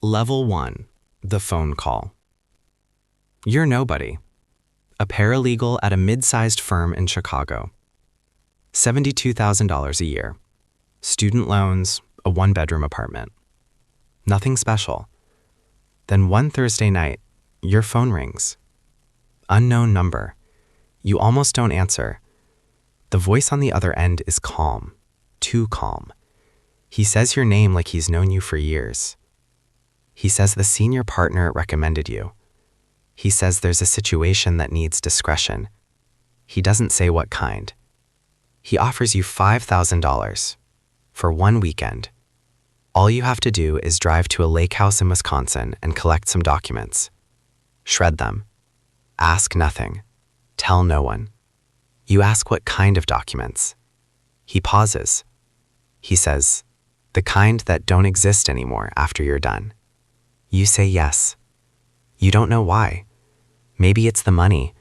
Level 1. The phone call. You're nobody. A paralegal at a mid-sized firm in Chicago. $72,000 a year. Student loans, a one-bedroom apartment. Nothing special. Then one Thursday night, your phone rings. Unknown number. You almost don't answer. The voice on the other end is calm. Too calm. He says your name like he's known you for years. He says the senior partner recommended you. He says there's a situation that needs discretion. He doesn't say what kind. He offers you $5,000 for one weekend. All you have to do is drive to a lake house in Wisconsin and collect some documents. Shred them. Ask nothing. Tell no one. You ask what kind of documents. He pauses. He says, the kind that don't exist anymore after you're done. You say yes. You don't know why. Maybe it's the money.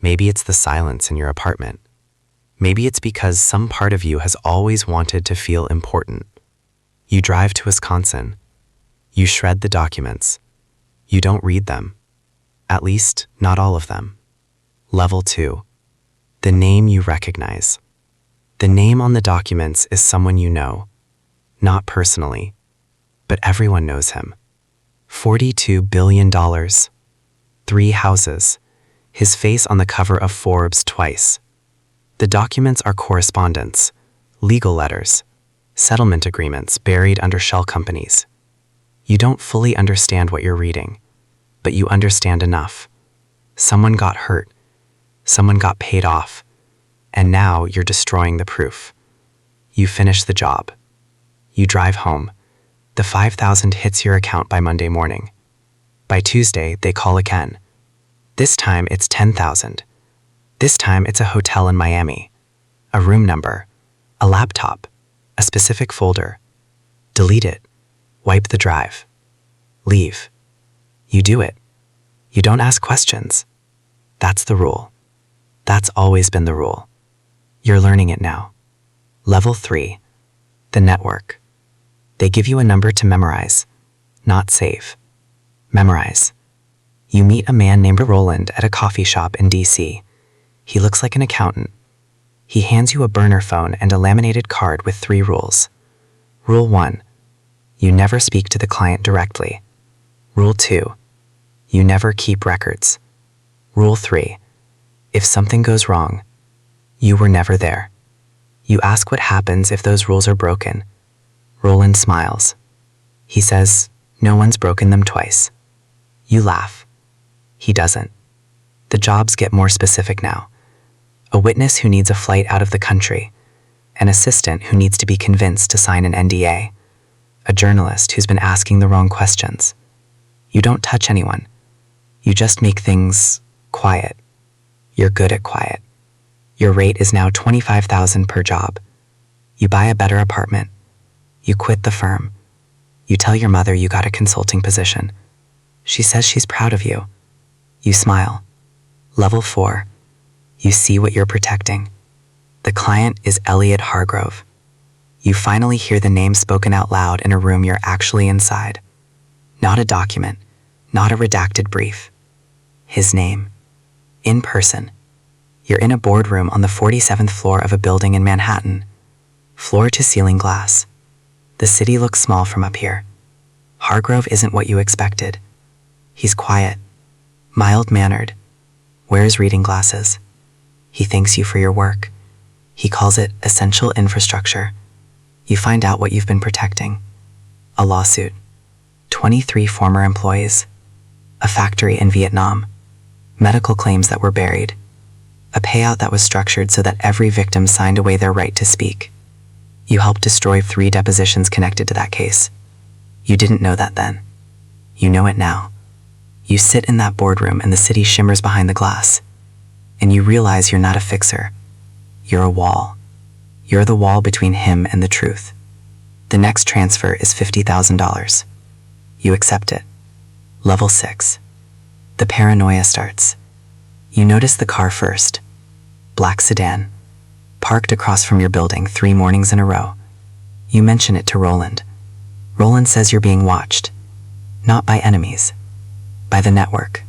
Maybe it's the silence in your apartment. Maybe it's because some part of you has always wanted to feel important. You drive to Wisconsin. You shred the documents. You don't read them. At least, not all of them. Level 2. The name you recognize. The name on the documents is someone you know. Not personally, but everyone knows him. $42 billion. 3 houses. His face on the cover of Forbes twice. The documents are correspondence, legal letters, settlement agreements buried under shell companies. You don't fully understand what you're reading, but you understand enough. Someone got hurt. Someone got paid off. And now you're destroying the proof. You finish the job. You drive home. The $5,000 hits your account by Monday morning. By Tuesday, they call again. This time it's $10,000. This time it's a hotel in Miami. A room number. A laptop. A specific folder. Delete it. Wipe the drive. Leave. You do it. You don't ask questions. That's the rule. That's always been the rule. You're learning it now. Level 3. The network. They give you a number to memorize, not save. Memorize. You meet a man named Roland at a coffee shop in DC. He looks like an accountant. He hands you a burner phone and a laminated card with 3 rules. Rule 1. You never speak to the client directly. Rule 2. You never keep records. Rule 3. If something goes wrong, you were never there. You ask what happens if those rules are broken. Roland smiles. He says, no one's broken them twice. You laugh. He doesn't. The jobs get more specific now. A witness who needs a flight out of the country. An assistant who needs to be convinced to sign an NDA. A journalist who's been asking the wrong questions. You don't touch anyone. You just make things quiet. You're good at quiet. Your rate is now $25,000 per job. You buy a better apartment. You quit the firm. You tell your mother you got a consulting position. She says she's proud of you. You smile. Level 4. You see what you're protecting. The client is Elliot Hargrove. You finally hear the name spoken out loud in a room you're actually inside. Not a document, not a redacted brief. His name. In person. You're in a boardroom on the 47th floor of a building in Manhattan. Floor-to-ceiling glass. The city looks small from up here. Hargrove isn't what you expected. He's quiet, mild-mannered, wears reading glasses. He thanks you for your work. He calls it essential infrastructure. You find out what you've been protecting. A lawsuit. 23 former employees. A factory in Vietnam. Medical claims that were buried. A payout that was structured so that every victim signed away their right to speak. You helped destroy 3 depositions connected to that case. You didn't know that then. You know it now. You sit in that boardroom and the city shimmers behind the glass. And you realize you're not a fixer. You're a wall. You're the wall between him and the truth. The next transfer is $50,000. You accept it. Level 6. The paranoia starts. You notice the car first. Black sedan. Parked across from your building 3 mornings in a row. You mention it to Roland. Roland says you're being watched. Not by enemies, by the network.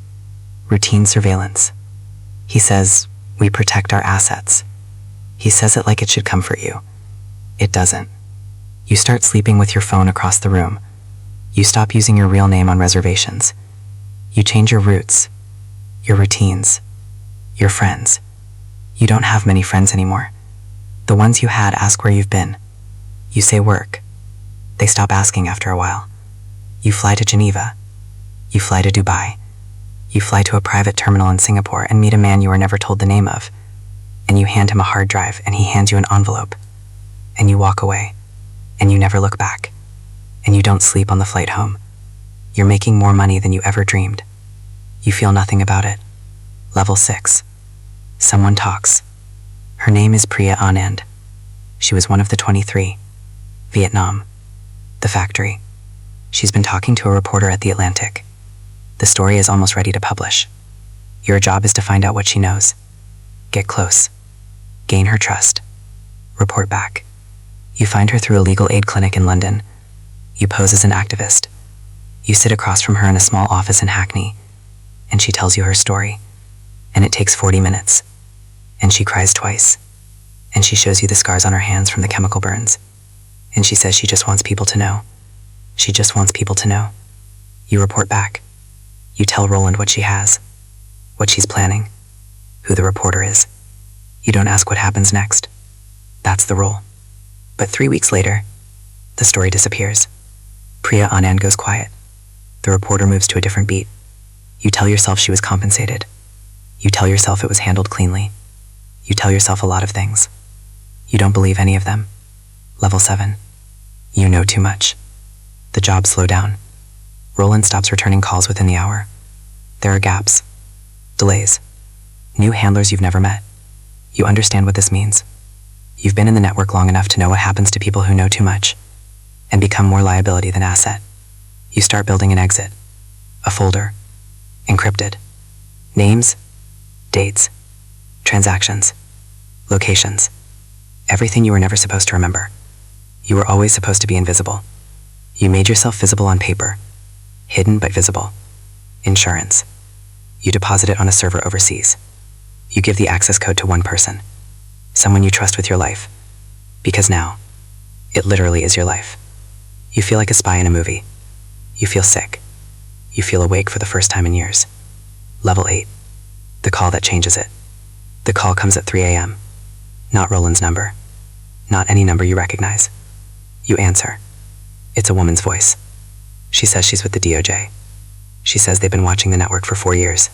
Routine surveillance. He says, we protect our assets. He says it like it should comfort you. It doesn't. You start sleeping with your phone across the room. You stop using your real name on reservations. You change your routes, your routines, your friends. You don't have many friends anymore. The ones you had ask where you've been. You say work. They stop asking after a while. You fly to Geneva. You fly to Dubai. You fly to a private terminal in Singapore and meet a man you were never told the name of. And you hand him a hard drive and he hands you an envelope. And you walk away. And you never look back. And you don't sleep on the flight home. You're making more money than you ever dreamed. You feel nothing about it. Level 6. Someone talks. Her name is Priya Anand. She was one of the 23. Vietnam. The factory. She's been talking to a reporter at The Atlantic. The story is almost ready to publish. Your job is to find out what she knows. Get close. Gain her trust. Report back. You find her through a legal aid clinic in London. You pose as an activist. You sit across from her in a small office in Hackney, and she tells you her story. And it takes 40 minutes. And she cries twice. And she shows you the scars on her hands from the chemical burns. And she says she just wants people to know. She just wants people to know. You report back. You tell Roland what she has, what she's planning, who the reporter is. You don't ask what happens next. That's the role. But 3 weeks later, the story disappears. Priya Anand goes quiet. The reporter moves to a different beat. You tell yourself she was compensated. You tell yourself it was handled cleanly. You tell yourself a lot of things. You don't believe any of them. Level 7. You know too much. The jobs slow down. Roland stops returning calls within the hour. There are gaps. Delays. New handlers you've never met. You understand what this means. You've been in the network long enough to know what happens to people who know too much and become more liability than asset. You start building an exit. A folder. Encrypted. Names. Dates. Transactions. Locations. Everything you were never supposed to remember. You were always supposed to be invisible. You made yourself visible on paper. Hidden but visible. Insurance. You deposit it on a server overseas. You give the access code to one person. Someone you trust with your life. Because now, it literally is your life. You feel like a spy in a movie. You feel sick. You feel awake for the first time in years. Level 8. The call that changes it. The call comes at 3 a.m. Not Roland's number. Not any number you recognize. You answer. It's a woman's voice. She says she's with the DOJ. She says they've been watching the network for 4 years.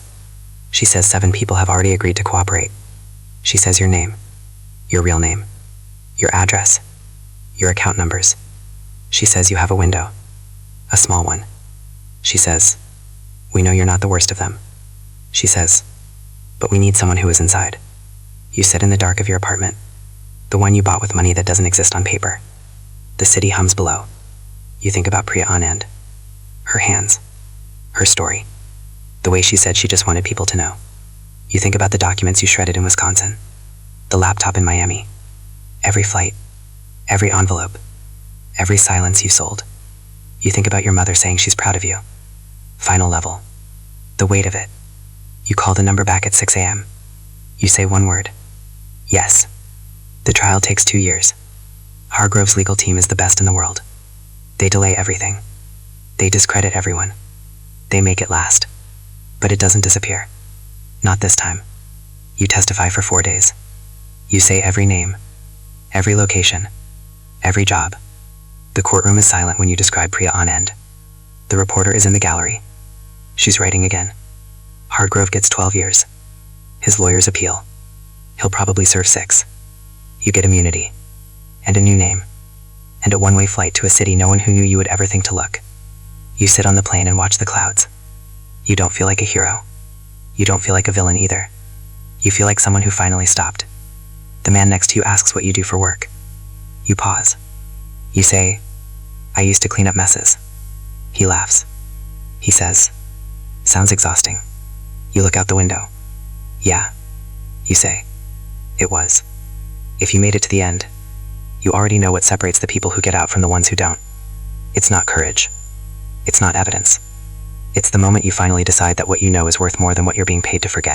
She says 7 people have already agreed to cooperate. She says your name, your real name, your address, your account numbers. She says you have a window, a small one. She says, we know you're not the worst of them. She says, but we need someone who is inside. You sit in the dark of your apartment, the one you bought with money that doesn't exist on paper. The city hums below. You think about Priya Anand, her hands, her story, the way she said she just wanted people to know. You think about the documents you shredded in Wisconsin, the laptop in Miami, every flight, every envelope, every silence you sold. You think about your mother saying she's proud of you. Final level. The weight of it. You call the number back at 6 a.m. You say one word. Yes. The trial takes 2 years. Hargrove's legal team is the best in the world. They delay everything. They discredit everyone. They make it last. But it doesn't disappear. Not this time. You testify for 4 days. You say every name, every location, every job. The courtroom is silent when you describe Priya Anand. The reporter is in the gallery. She's writing again. Hargrove gets 12 years. His lawyers appeal. He'll probably serve 6. You get immunity. And a new name. And a one-way flight to a city no one who knew you would ever think to look. You sit on the plane and watch the clouds. You don't feel like a hero. You don't feel like a villain either. You feel like someone who finally stopped. The man next to you asks what you do for work. You pause. You say, I used to clean up messes. He laughs. He says, sounds exhausting. You look out the window. Yeah. You say, it was. If you made it to the end, you already know what separates the people who get out from the ones who don't. It's not courage. It's not evidence. It's the moment you finally decide that what you know is worth more than what you're being paid to forget.